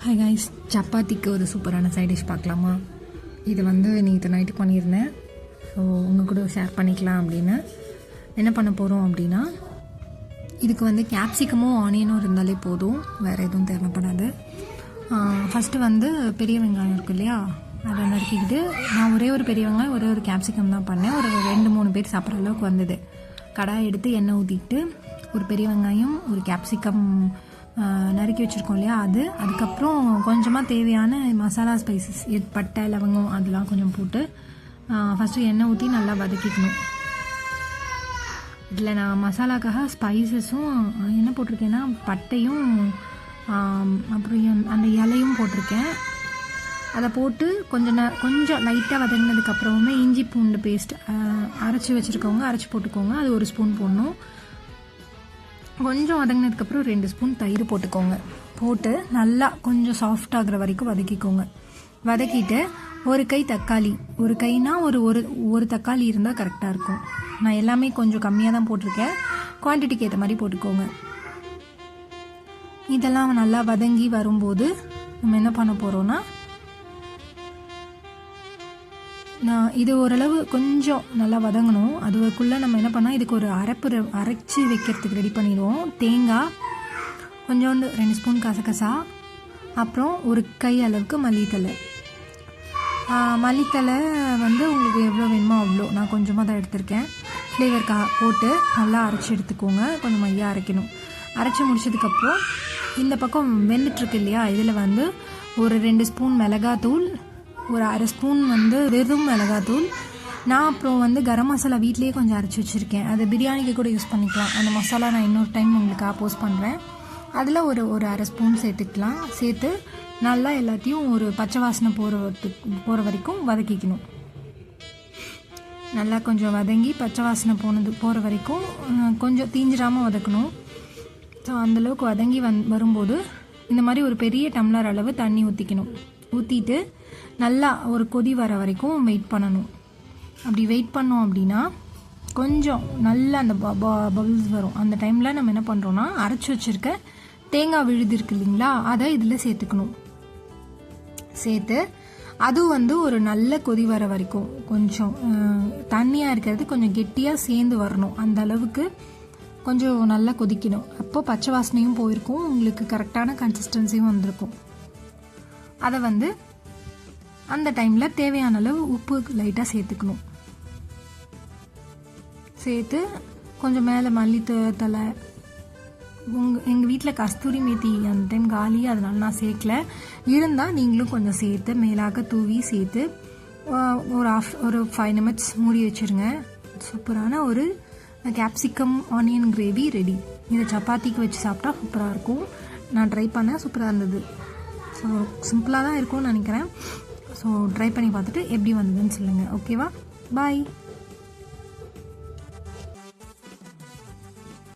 Hi guys, சப்பாத்திக்கு ஒரு சூப்பரான சைட் டிஷ் பார்க்கலாமா? இது நேற்று நைட்டு பண்ணியிருந்தேன். ஸோ உங்கள் கூட ஷேர் பண்ணிக்கலாம் அப்படின்னு. என்ன பண்ண போகிறோம் அப்படின்னா, இதுக்கு கேப்சிகமும் ஆனியனும் இருந்தாலே போதும், வேறு எதுவும் தேவைப்படாது. ஃபஸ்ட்டு பெரிய வெங்காயம் இருக்குது இல்லையா, அதை நறுக்கிக்கிட்டு, நான் ஒரே ஒரு பெரிய வெங்காயம் ஒரே ஒரு கேப்சிகம் தான் பண்ணேன். ஒரு 2-3 பேர் சாப்பிட்ற அளவுக்கு வந்தது. கடாய் எடுத்து எண்ணெய் ஊற்றிக்கிட்டு ஒரு பெரிய வெங்காயம் ஒரு கேப்சிகம் நறுக்கி வச்சுருக்கோம் இல்லையா, அதுக்கப்புறம் கொஞ்சமாக தேவையான மசாலா ஸ்பைசஸ், பட்டை லவங்கம் அதெல்லாம் கொஞ்சம் போட்டு ஃபஸ்ட்டு எண்ணெய் ஊற்றி நல்லா வதக்கிக்கணும். இதில் நான் மசாலாக்காக ஸ்பைசஸும் என்ன போட்டிருக்கேன்னா, பட்டையும் அப்புறம் அந்த இலையும் போட்டிருக்கேன். அதை போட்டு கொஞ்சம் லைட்டாக வதங்கினதுக்கப்புறமே இஞ்சி பூண்டு பேஸ்ட் அரைச்சி வச்சுருக்கவங்க அரைச்சி போட்டுக்கோங்க. அது 1 ஸ்பூன் போடணும். கொஞ்சம் வதங்கினதுக்கப்புறம் 2 ஸ்பூன் தயிர் போட்டுக்கோங்க. போட்டு நல்லா கொஞ்சம் சாஃப்ட் ஆகிற வரைக்கும் வதக்கிக்கோங்க. வதக்கிட்டு ஒரு கை தக்காளி, ஒரு கைனா ஒரு தக்காளி இருந்தால் கரெக்டாக இருக்கும். நான் எல்லாமே கொஞ்சம் கம்மியாக தான் போட்டிருக்கேன், குவான்டிட்டிக்கு ஏற்ற மாதிரி போட்டுக்கோங்க. இதெல்லாம் நல்லா வதங்கி வரும்போது நம்ம என்ன பண்ண போகிறோன்னா, இது ஓரளவு கொஞ்சம் நல்லா வதங்கணும். அதுக்குள்ளே நம்ம என்ன பண்ணால், இதுக்கு ஒரு அரைச்சி வைக்கிறதுக்கு ரெடி பண்ணிடுவோம். தேங்காய் கொஞ்சோண்டு 2 ஸ்பூன் கசகசா, அப்புறம் ஒரு கை அளவுக்கு மல்லித்தலை. மல்லித்தலை உங்களுக்கு எவ்வளோ வேணுமோ அவ்வளோ, நான் கொஞ்சமாக தான் எடுத்திருக்கேன். ஃப்ளேவருக்காக போட்டு நல்லா அரைச்சி எடுத்துக்கோங்க. கொஞ்சம் மையாக அரைக்கணும். அரைச்சி முடிச்சதுக்கப்புறம் இந்த பக்கம் வெந்துட்டுருக்கு இல்லையா, இதில் ஒரு 2 ஸ்பூன் மிளகாத்தூள், ஒரு 1/2 ஸ்பூன் வெறும் மிளகாத்தூள். நான் அப்புறம் கரம் மசாலா வீட்லேயே கொஞ்சம் அரைச்சி வச்சுருக்கேன். அது பிரியாணிக்கு கூட யூஸ் பண்ணிக்கலாம். அந்த மசாலா நான் இன்னொரு டைம் உங்களுக்கு போஸ்ட் பண்ணுறேன். அதில் ஒரு 1/2 ஸ்பூன் சேர்த்துக்கலாம். சேர்த்து நல்லா எல்லாத்தையும் ஒரு பச்சை வாசனை போகிற வரைக்கும் வதக்கிக்கணும். நல்லா கொஞ்சம் வதங்கி பச்சை வாசனை போகிற வரைக்கும் கொஞ்சம் தீஞ்சிடாமல் வதக்கணும். ஸோ அந்தளவுக்கு வதங்கி வரும்போது இந்த மாதிரி ஒரு பெரிய டம்ளர் அளவு தண்ணி ஊற்றிட்டு நல்லா ஒரு கொதி வர வரைக்கும் வெயிட் பண்ணணும். அப்படி வெயிட் பண்ணோம் அப்படின்னா கொஞ்சம் நல்லா அந்த பபிள்ஸ் வரும். அந்த டைமில் நம்ம என்ன பண்ணுறோன்னா, அரைச்சி வச்சுருக்க தேங்காய் விழுது இருக்கு இல்லைங்களா, அதை இதில் சேர்த்துக்கணும். சேர்த்து அது ஒரு நல்ல கொதி வர வரைக்கும் கொஞ்சம் தண்ணியாக இருக்கிறது கொஞ்சம் கெட்டியாக சேர்ந்து வரணும். அந்த அளவுக்கு கொஞ்சம் நல்லா கொதிக்கணும். அப்போ பச்சை வாசனையும் போயிருக்கும், உங்களுக்கு கரெக்டான கன்சிஸ்டன்சியும் வந்திருக்கும். அதை அந்த டைமில் தேவையான அளவு உப்பு லைட்டாக சேர்த்துக்கணும். சேர்த்து கொஞ்சம் மேலே மல்லித்தலை, எங்கள் வீட்டில் கஸ்தூரி மேத்தி அந்த டைம் காலி, அதனால நான் சேர்க்கல. இருந்தால் நீங்களும் கொஞ்சம் சேர்த்து மேலாக தூவி சேர்த்து ஒரு 5 நிமிட்ஸ் மூடி வச்சுருங்க. சூப்பரான ஒரு கேப்சிகம் ஆனியன் கிரேவி ரெடி. இதை சப்பாத்திக்கு வச்சு சாப்பிட்டா சூப்பராக இருக்கும். நான் ட்ரை பண்ணேன், சூப்பராக இருந்தது. ஸோ சிம்பிளாக தான் இருக்கும்னு நினைக்கிறேன். ஸோ ட்ரை பண்ணி பார்த்துட்டு எப்படி வந்ததுன்னு சொல்லுங்கள். ஓகேவா? பாய்.